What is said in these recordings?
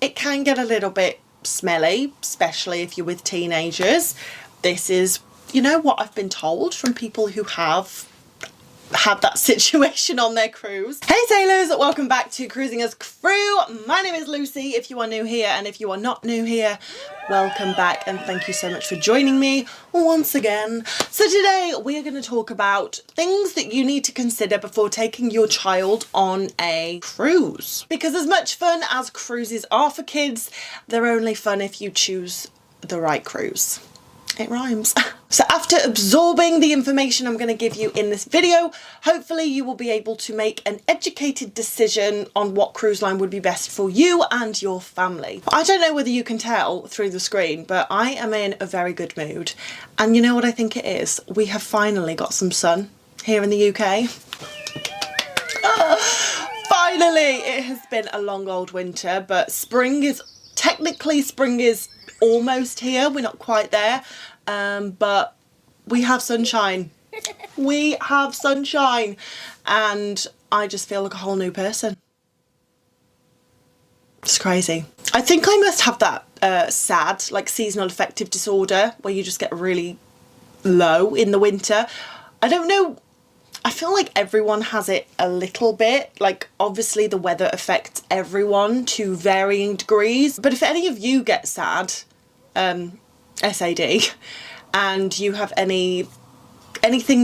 it can get a little bit smelly, especially if you're with teenagers. This is, you know, what I've been told from people who have had that situation on their cruise. Hey sailors, welcome back to Cruising as Crew. My name is Lucy if you are new here, and if you are not new here, welcome back and thank you so much for joining me once again. So today we are going to talk about things that you need to consider before taking your child on a cruise. Because as much fun as cruises are for kids, they're only fun if you choose the right cruise. It rhymes. So after absorbing the information I'm going to give you in this video, hopefully you will be able to make an educated decision on what cruise line would be best for you and your family. I don't know whether you can tell through the screen, but I am in a very good mood. And you know what I think it is? We have finally got some sun here in the UK. Finally! It has been a long old winter, but spring is almost here. We're not quite there, but we have sunshine. We have sunshine, and I just feel like a whole new person. It's crazy. I think I must have that SAD, like seasonal affective disorder, where you just get really low in the winter. I don't know. I feel like everyone has it a little bit. Like, obviously the weather affects everyone to varying degrees, but if any of you get SAD, SAD, and you have anything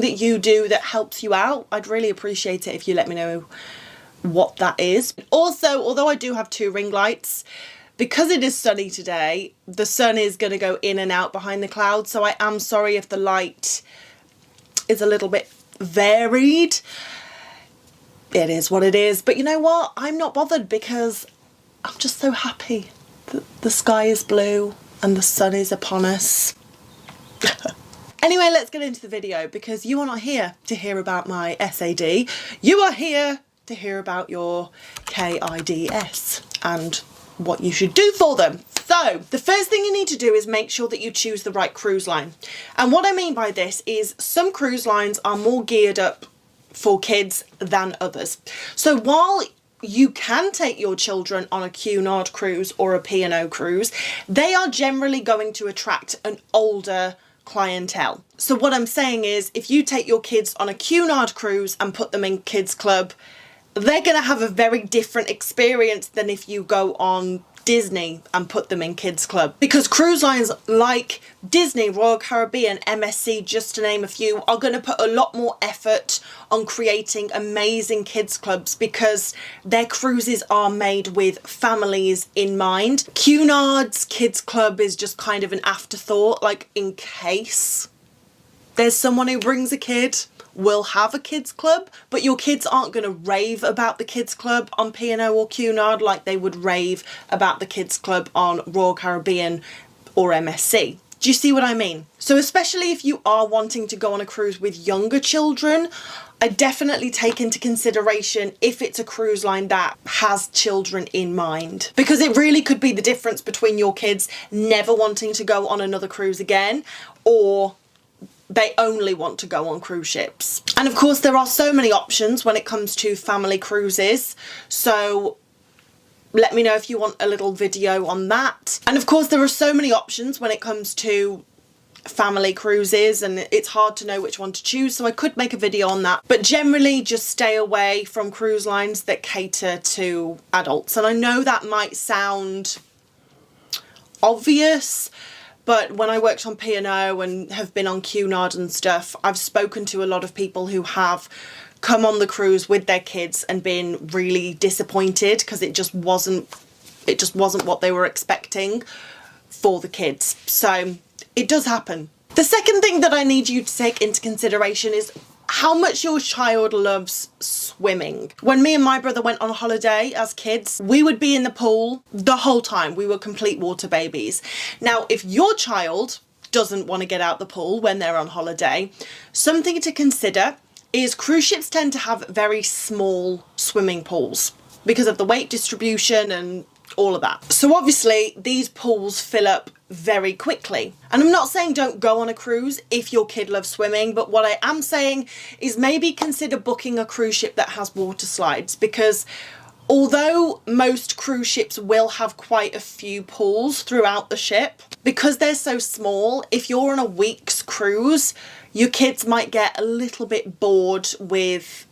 that you do that helps you out, I'd really appreciate it if you let me know what that is. Also, although I do have 2 ring lights, because it is sunny today, the sun is going to go in and out behind the clouds, so I am sorry if the light is a little bit varied. It is what it is, but you know what? I'm not bothered because I'm just so happy that the sky is blue and the sun is upon us. Anyway, let's get into the video, because you are not here to hear about my SAD. You are here to hear about your KIDS and what you should do for them. So the first thing you need to do is make sure that you choose the right cruise line. And what I mean by this is some cruise lines are more geared up for kids than others. So while you can take your children on a Cunard cruise or a P&O cruise, they are generally going to attract an older clientele. So what I'm saying is, if you take your kids on a Cunard cruise and put them in kids club, they're going to have a very different experience than if you go on Disney and put them in kids club, because cruise lines like Disney, Royal Caribbean, MSC, just to name a few, are going to put a lot more effort on creating amazing kids clubs because their cruises are made with families in mind. Cunard's kids club is just kind of an afterthought, like in case there's someone who brings a kid, we'll have a kids club, but your kids aren't going to rave about the kids club on P&O or Cunard like they would rave about the kids club on Royal Caribbean or MSC. Do you see what I mean? So especially if you are wanting to go on a cruise with younger children, I definitely take into consideration if it's a cruise line that has children in mind, because it really could be the difference between your kids never wanting to go on another cruise again, or they only want to go on cruise ships. And of course there are so many options when it comes to family cruises, so let me know if you want a little video on that. And of course there are so many options when it comes to family cruises, and it's hard to know which one to choose, so I could make a video on that, but generally just stay away from cruise lines that cater to adults. And I know that might sound obvious, but when I worked on P&O and have been on Cunard and stuff, I've spoken to a lot of people who have come on the cruise with their kids and been really disappointed because it just wasn't what they were expecting for the kids. So it does happen. The second thing that I need you to take into consideration is how much your child loves swimming. When me and my brother went on holiday as kids, we would be in the pool the whole time. We were complete water babies. Now, if your child doesn't want to get out the pool when they're on holiday, something to consider is cruise ships tend to have very small swimming pools because of the weight distribution and all of that. So obviously these pools fill up very quickly. And I'm not saying don't go on a cruise if your kid loves swimming, but what I am saying is maybe consider booking a cruise ship that has water slides, because Although most cruise ships will have quite a few pools throughout the ship, because they're so small, if you're on a week's cruise, your kids might get a little bit bored with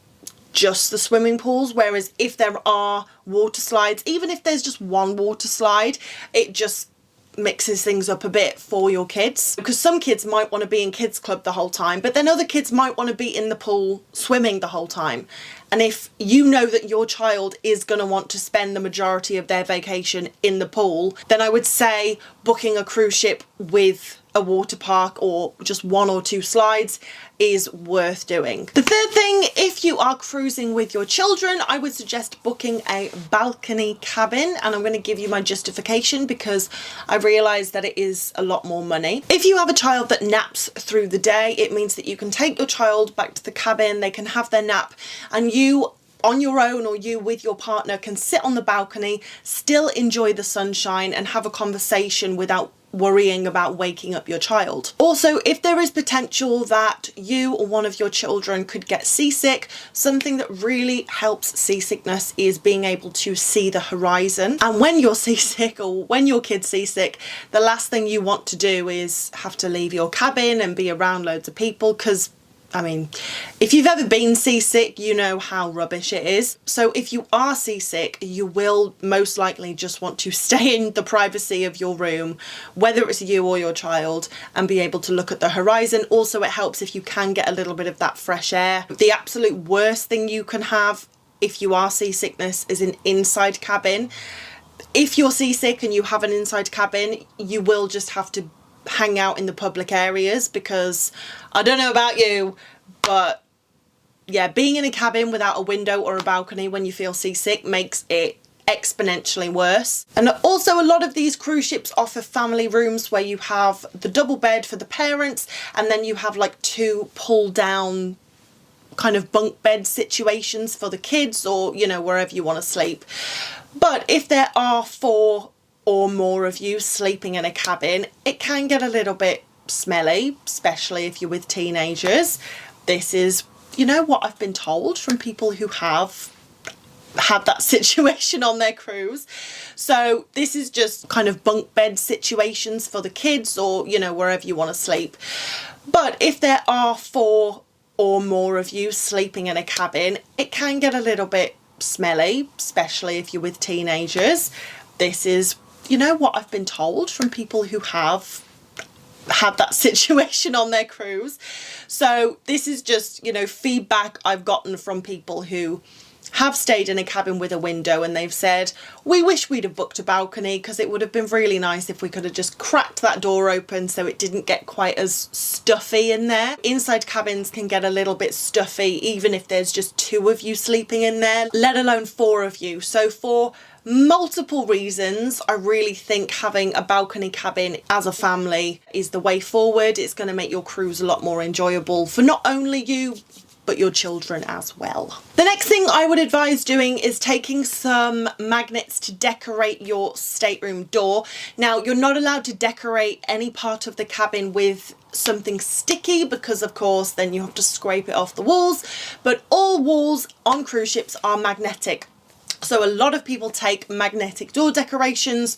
just the swimming pools, whereas if there are water slides, even if there's just one water slide, it just mixes things up a bit for your kids, because some kids might want to be in kids club the whole time, but then other kids might want to be in the pool swimming the whole time. And if you know that your child is going to want to spend the majority of their vacation in the pool, then I would say booking a cruise ship with a water park or just one or two slides is worth doing. The third thing, if you are cruising with your children, I would suggest booking a balcony cabin, and I'm going to give you my justification because I realise that it is a lot more money. If you have a child that naps through the day, it means that you can take your child back to the cabin, they can have their nap, and you on your own or you with your partner can sit on the balcony, still enjoy the sunshine and have a conversation without worrying about waking up your child. Also, if there is potential that you or one of your children could get seasick, something that really helps seasickness is being able to see the horizon. And when you're seasick, or when your kid's seasick, the last thing you want to do is have to leave your cabin and be around loads of people, because I mean, if you've ever been seasick, you know how rubbish it is. So if you are seasick, you will most likely just want to stay in the privacy of your room, whether it's you or your child, and be able to look at the horizon. Also, it helps if you can get a little bit of that fresh air. The absolute worst thing you can have if you are seasickness is an inside cabin. If you're seasick and you have an inside cabin, you will just have to hang out in the public areas, because I don't know about you, but yeah, being in a cabin without a window or a balcony when you feel seasick makes it exponentially worse. And also, a lot of these cruise ships offer family rooms where you have the double bed for the parents, and then you have like two pull down kind of bunk bed situations for the kids, or you know, wherever you want to sleep. But if there are 4 or more of you sleeping in a cabin, it can get a little bit smelly, especially if you're with teenagers. This is, you know, what I've been told from people who have had that situation on their cruise. So this is just kind of bunk bed situations for the kids, or you know, wherever you want to sleep. But if there are 4 or more of you sleeping in a cabin, it can get a little bit smelly, especially if you're with teenagers. This is, you know, what I've been told from people who have had that situation on their cruise. So this is just, you know, feedback I've gotten from people who have stayed in a cabin with a window, and they've said, we wish we'd have booked a balcony because it would have been really nice if we could have just cracked that door open so it didn't get quite as stuffy in there. Inside cabins can get a little bit stuffy even if there's just 2 of you sleeping in there, let alone 4 of you. So for multiple reasons, I really think having a balcony cabin as a family is the way forward. It's going to make your cruise a lot more enjoyable for not only you, but your children as well. The next thing I would advise doing is taking some magnets to decorate your stateroom door. Now, you're not allowed to decorate any part of the cabin with something sticky, because of course then you have to scrape it off the walls, but all walls on cruise ships are magnetic. So a lot of people take magnetic door decorations,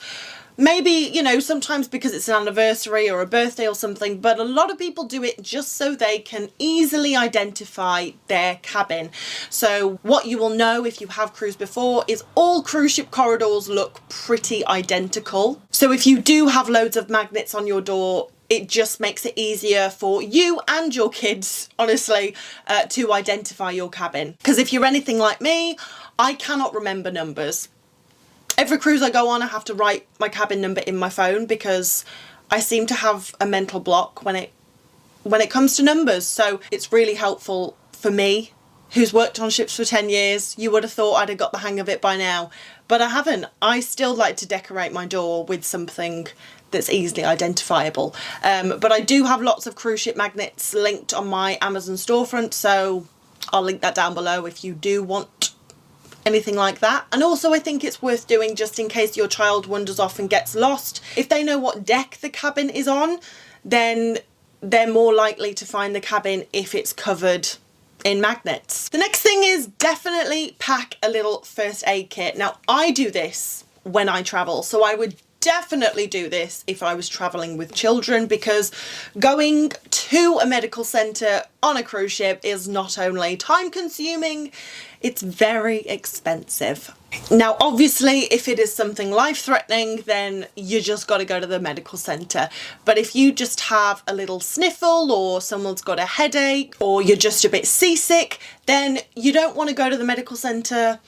maybe, you know, sometimes because it's an anniversary or a birthday or something, but a lot of people do it just so they can easily identify their cabin. So what you will know if you have cruised before is all cruise ship corridors look pretty identical. So if you do have loads of magnets on your door, it just makes it easier for you and your kids, honestly, to identify your cabin. Because if you're anything like me, I cannot remember numbers. Every cruise I go on, I have to write my cabin number in my phone because I seem to have a mental block when it comes to numbers. So it's really helpful for me, who's worked on ships for 10 years. You would have thought I'd have got the hang of it by now, but I haven't. I still like to decorate my door with something that's easily identifiable. But I do have lots of cruise ship magnets linked on my Amazon storefront, so I'll link that down below if you do want anything like that. And also, I think it's worth doing just in case your child wanders off and gets lost. If they know what deck the cabin is on, then they're more likely to find the cabin if it's covered in magnets. The next thing is definitely pack a little first aid kit. Now, I do this when I travel, so I would definitely do this if I was traveling with children, because going to a medical centre on a cruise ship is not only time consuming, it's very expensive. Now, obviously, if it is something life-threatening, then you just got to go to the medical centre. But if you just have a little sniffle, or someone's got a headache, or you're just a bit seasick, then you don't want to go to the medical centre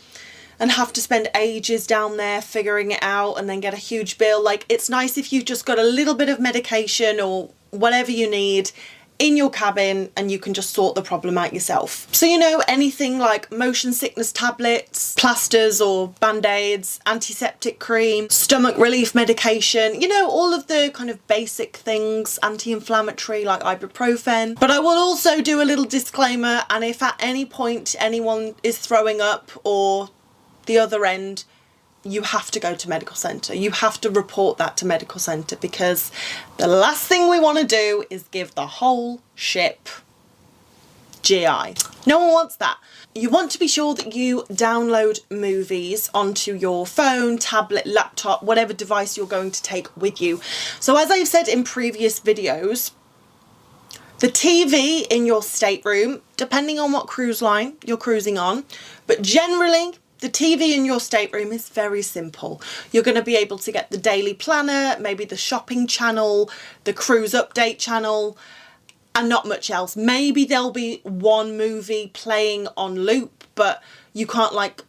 and have to spend ages down there figuring it out and then get a huge bill. Like, it's nice if you've just got a little bit of medication or whatever you need in your cabin and you can just sort the problem out yourself. So, you know, anything like motion sickness tablets, plasters or band-aids, antiseptic cream, stomach relief medication, you know, all of the kind of basic things, anti-inflammatory like ibuprofen. But I will also do a little disclaimer, and if at any point anyone is throwing up or the other end, you have to go to medical centre. You have to report that to medical centre, because the last thing we want to do is give the whole ship GI. No one wants that. You want to be sure that you download movies onto your phone, tablet, laptop, whatever device you're going to take with you. So as I've said in previous videos, the TV in your stateroom, depending on what cruise line you're cruising on, but generally the TV in your stateroom is very simple. You're going to be able to get the Daily Planner, maybe the shopping channel, the cruise update channel, and not much else. Maybe there'll be one movie playing on loop, but you can't like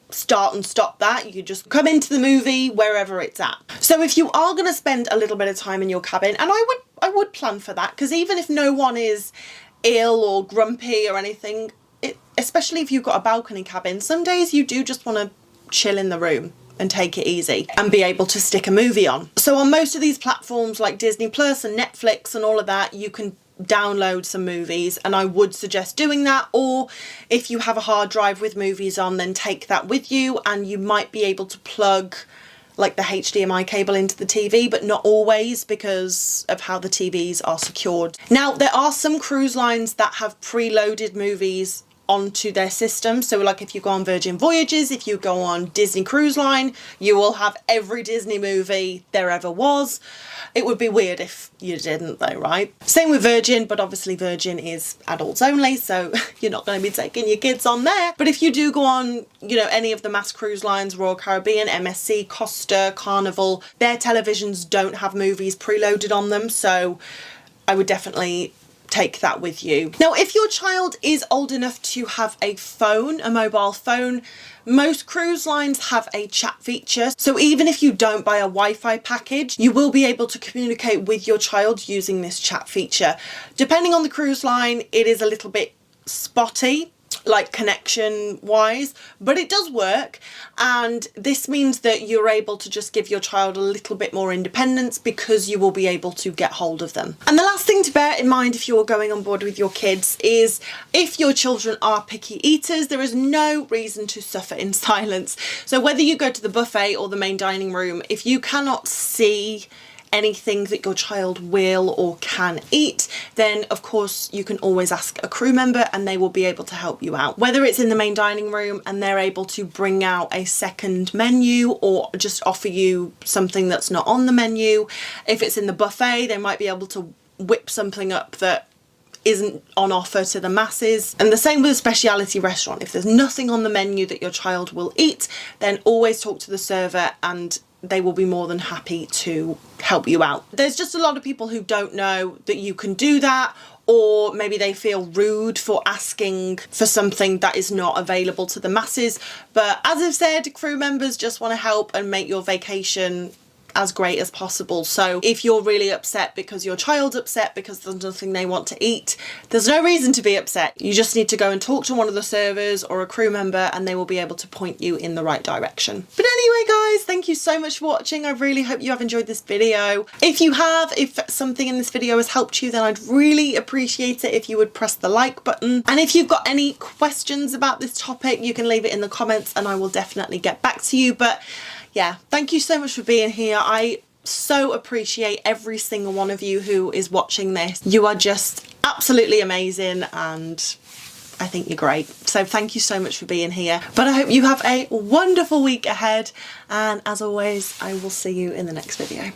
start and stop that. You just come into the movie wherever it's at. So if you are going to spend a little bit of time in your cabin, and I would plan for that, because even if no one is ill or grumpy or anything, especially if you've got a balcony cabin, some days you do just want to chill in the room and take it easy and be able to stick a movie on. So on most of these platforms like Disney Plus and Netflix and all of that, you can download some movies, and I would suggest doing that. Or if you have a hard drive with movies on, then take that with you, and you might be able to plug like the HDMI cable into the TV, but not always because of how the TVs are secured. Now, there are some cruise lines that have preloaded movies onto their system. So like if you go on Virgin Voyages, if you go on Disney Cruise Line, you will have every Disney movie there ever was. It would be weird if you didn't though, right? Same with Virgin, but obviously Virgin is adults only, so you're not going to be taking your kids on there. But if you do go on, you know, any of the mass cruise lines, Royal Caribbean, MSC, Costa, Carnival, their televisions don't have movies preloaded on them, so I would definitely take that with you. Now, if your child is old enough to have a phone, a mobile phone, most cruise lines have a chat feature. So even if you don't buy a Wi-Fi package, you will be able to communicate with your child using this chat feature. Depending on the cruise line, it is a little bit spotty, like connection wise, but it does work, and this means that you're able to just give your child a little bit more independence because you will be able to get hold of them. And the last thing to bear in mind if you're going on board with your kids is if your children are picky eaters, there is no reason to suffer in silence. So whether you go to the buffet or the main dining room, if you cannot see anything that your child will or can eat, then of course you can always ask a crew member and they will be able to help you out. Whether it's in the main dining room and they're able to bring out a second menu or just offer you something that's not on the menu. If it's in the buffet, they might be able to whip something up that isn't on offer to the masses. And the same with a specialty restaurant. If there's nothing on the menu that your child will eat, then always talk to the server and they will be more than happy to help you out. There's just a lot of people who don't know that you can do that, or maybe they feel rude for asking for something that is not available to the masses. But as I've said, crew members just want to help and make your vacation as great as possible. So if you're really upset because your child's upset because there's nothing they want to eat, there's no reason to be upset. You just need to go and talk to one of the servers or a crew member and they will be able to point you in the right direction. But anyway guys, thank you so much for watching. I really hope you have enjoyed this video. If you have, if something in this video has helped you, then I'd really appreciate it if you would press the like button. And if you've got any questions about this topic, you can leave it in the comments and I will definitely get back to you. But yeah, thank you so much for being here. I so appreciate every single one of you who is watching this. You are just absolutely amazing and I think you're great. So thank you so much for being here. But I hope you have a wonderful week ahead. And as always, I will see you in the next video.